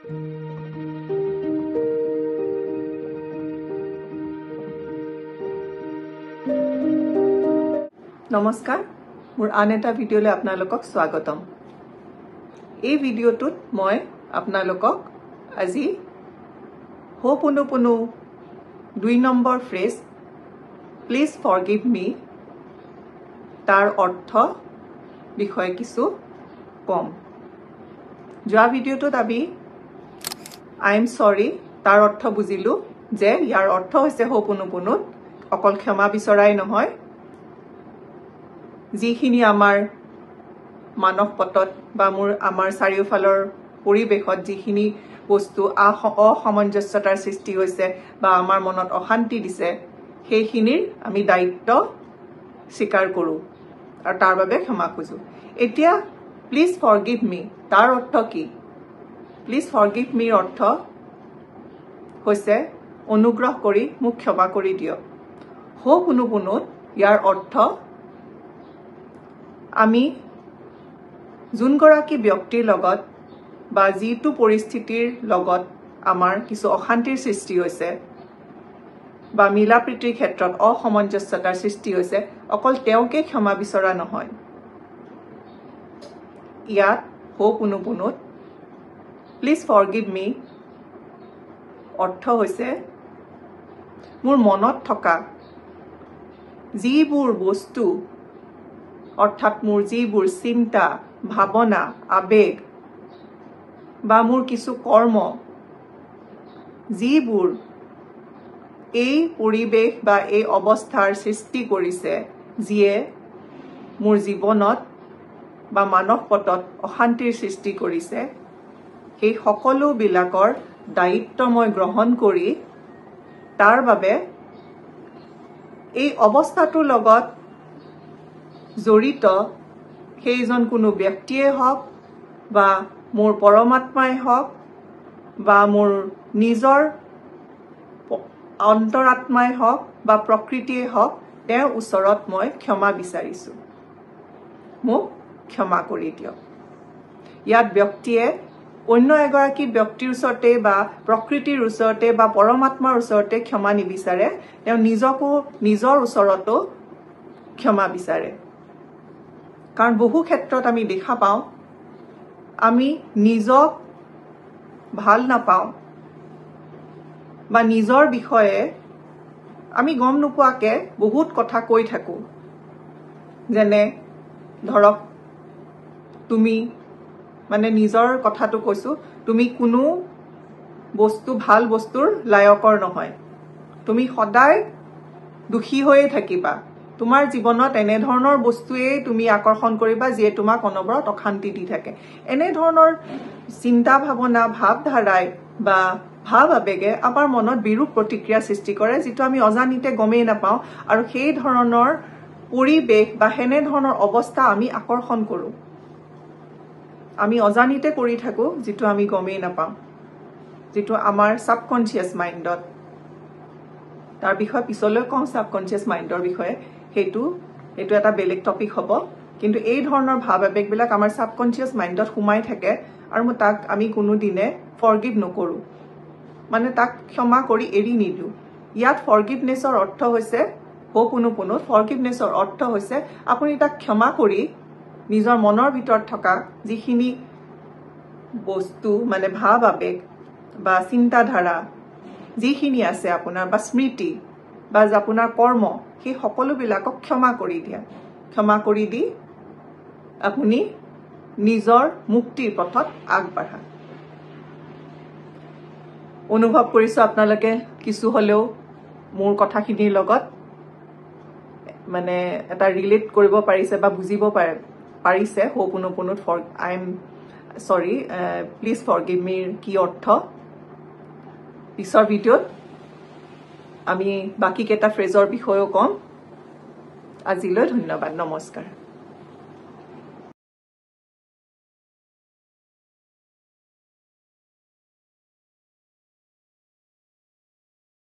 নমস্কাৰ মোৰ আন এটা ভিডিঅ'লৈ আপোনালোকক স্বাগতম এই ভিডিঅ'টোত মই আপোনালোকক আজি হোপোনোপোনো 2 নম্বৰ ফ্ৰেজ প্লিজ ফৰগিভ মি তাৰ অৰ্থ বিষয়ে কিছু কম যোৱা ভিডিঅ'টোত আমি আই এম সৰি তাৰ অৰ্থ বুজিলো যে ইয়াৰ অৰ্থ হৈছে হোপোনোপোনোত অকল ক্ষমা বিচৰাই নহয় যিখিনি আমাৰ মানৱ পটত বা আমাৰ চাৰিওফালৰ পৰিবেশত যিখিনি বস্তু অসামঞ্জস্যতাৰ সৃষ্টি হৈছে বা আমাৰ মনত অশান্তি দিছে সেইখিনিৰ আমি দায়িত্ব স্বীকাৰ কৰোঁ আৰু তাৰ বাবে ক্ষমা খুজো এতিয়া প্লিজ ফৰগিভ মি তাৰ অৰ্থ কি প্লিজ ফৰগিভ মিৰ অৰ্থ হৈছে অনুগ্ৰহ কৰি মোক ক্ষমা কৰি দিয়ক হোপোনোপোনোত ইয়াৰ অৰ্থ আমি যোনগৰাকী ব্যক্তিৰ লগত বা যিটো পৰিস্থিতিৰ লগত আমাৰ কিছু অশান্তিৰ সৃষ্টি হৈছে বা মিলাপ্ৰীতিৰ ক্ষেত্ৰত অসামঞ্জস্যতাৰ সৃষ্টি হৈছে অকল তেওঁকে ক্ষমা বিচৰা নহয় ইয়াত হোপোনোপোনোত প্লিজ ফৰগিভ মি অৰ্থ হৈছে মোৰ মনত থকা যিবোৰ বস্তু অৰ্থাৎ মোৰ যিবোৰ চিন্তা ভাৱনা আবেগ বা মোৰ কিছু কৰ্ম যিবোৰ এই পৰিবেশ বা এই অৱস্থাৰ সৃষ্টি কৰিছে যিয়ে মোৰ জীৱনত বা মানৱ পটত অশান্তিৰ সৃষ্টি কৰিছে সেই সকলোবিলাকৰ দায়িত্ব মই গ্ৰহণ কৰি তাৰ বাবে এই অৱস্থাটোৰ লগত জড়িত সেইজন কোনো ব্যক্তিয়ে হওক বা মোৰ পৰমাত্মাই হওক বা মোৰ নিজৰ অন্তৰাত্মাই হওক বা প্ৰকৃতিয়ে হওক তেওঁৰ ওচৰত মই ক্ষমা বিচাৰিছো মোক ক্ষমা কৰি দিয়ক ইয়াত ব্যক্তিয়ে অন্য এগৰাকী ব্যক্তিৰ ওচৰতে বা প্ৰকৃতিৰ ওচৰতে বা পৰমাত্মাৰ ওচৰতে ক্ষমা নিবিচাৰে তেওঁ নিজকো নিজৰ ওচৰতো ক্ষমা বিচাৰে কাৰণ বহু ক্ষেত্ৰত আমি দেখা পাওঁ আমি নিজক ভাল নাপাওঁ বা নিজৰ বিষয়ে আমি গম নোপোৱাকে বহুত কথা কৈ থাকো যেনে ধৰক তুমি মানে নিজৰ কথাটো কৈছো তুমি কোনো বস্তু ভাল বস্তুৰ লায়কৰ নহয় তুমি সদায় দুখী হৈয়ে থাকিবা তোমাৰ জীৱনত এনে ধৰণৰ বস্তুৱে তুমি আকৰ্ষণ কৰিবা যিয়ে তোমাক অনবৰত অশান্তি দি থাকে এনে ধৰণৰ চিন্তা ভাৱনা ভাৱধাৰাই বা ভাৱ আবেগে আমাৰ মনত বিৰূপ প্ৰতিক্ৰিয়া সৃষ্টি কৰে যিটো আমি অজানিতে গমেই নাপাওঁ আৰু সেই ধৰণৰ পৰিবেশ বা হেনে ধৰণৰ অৱস্থা আমি আকৰ্ষণ কৰোঁ আমি অজানিতে কৰি থাকো যিটো আমি গমেই নাপাওঁ যিটো আমাৰ সাবকনচিয়াস মাইণ্ডত তাৰ বিষয়ে পিছলৈ কওঁ সাবকনচিয়াস মাইণ্ডৰ বিষয়ে সেইটো এটা বেলেগ টপিক হ'ব কিন্তু এই ধৰণৰ ভাৱ আবেগবিলাক আমাৰ সাবকনচিয়াস মাইণ্ডত সোমাই থাকে আৰু তাক আমি কোনোদিনে ফৰগিভ নকৰো মানে তাক ক্ষমা কৰি এৰি নিদিওঁ ইয়াত ফৰগিভনেছৰ অৰ্থ হৈছে হোপোনোপোনোত ফৰগিভনেছৰ অৰ্থ হৈছে আপুনি তাক ক্ষমা কৰি নিজৰ মনৰ ভিতৰত থকা যিখিনি বস্তু মানে ভাৱ আবেগ বা চিন্তাধাৰা যিখিনি আছে আপোনাৰ বা স্মৃতি বা আপোনাৰ কৰ্ম সেই সকলোবিলাকক ক্ষমা কৰি দিয়া ক্ষমা কৰি দি আপুনি নিজৰ মুক্তিৰ পথত আগবাঢ়া অনুভৱ কৰিছো আপোনালোকে কিছু হলেও মোৰ কথাখিনিৰ লগত মানে এটা ৰিলেট কৰিব পাৰিছে বা বুজিব পাৰিছে হোপোনোপোনোত আই এম সৰি প্লিজ ফৰগিভ মিৰ কি অৰ্থ পিছৰ ভিডিঅ'ত আমি বাকি কেইটা ফ্ৰেজৰ বিষয়েও কম আজিলৈ ধন্যবাদ নমস্কাৰ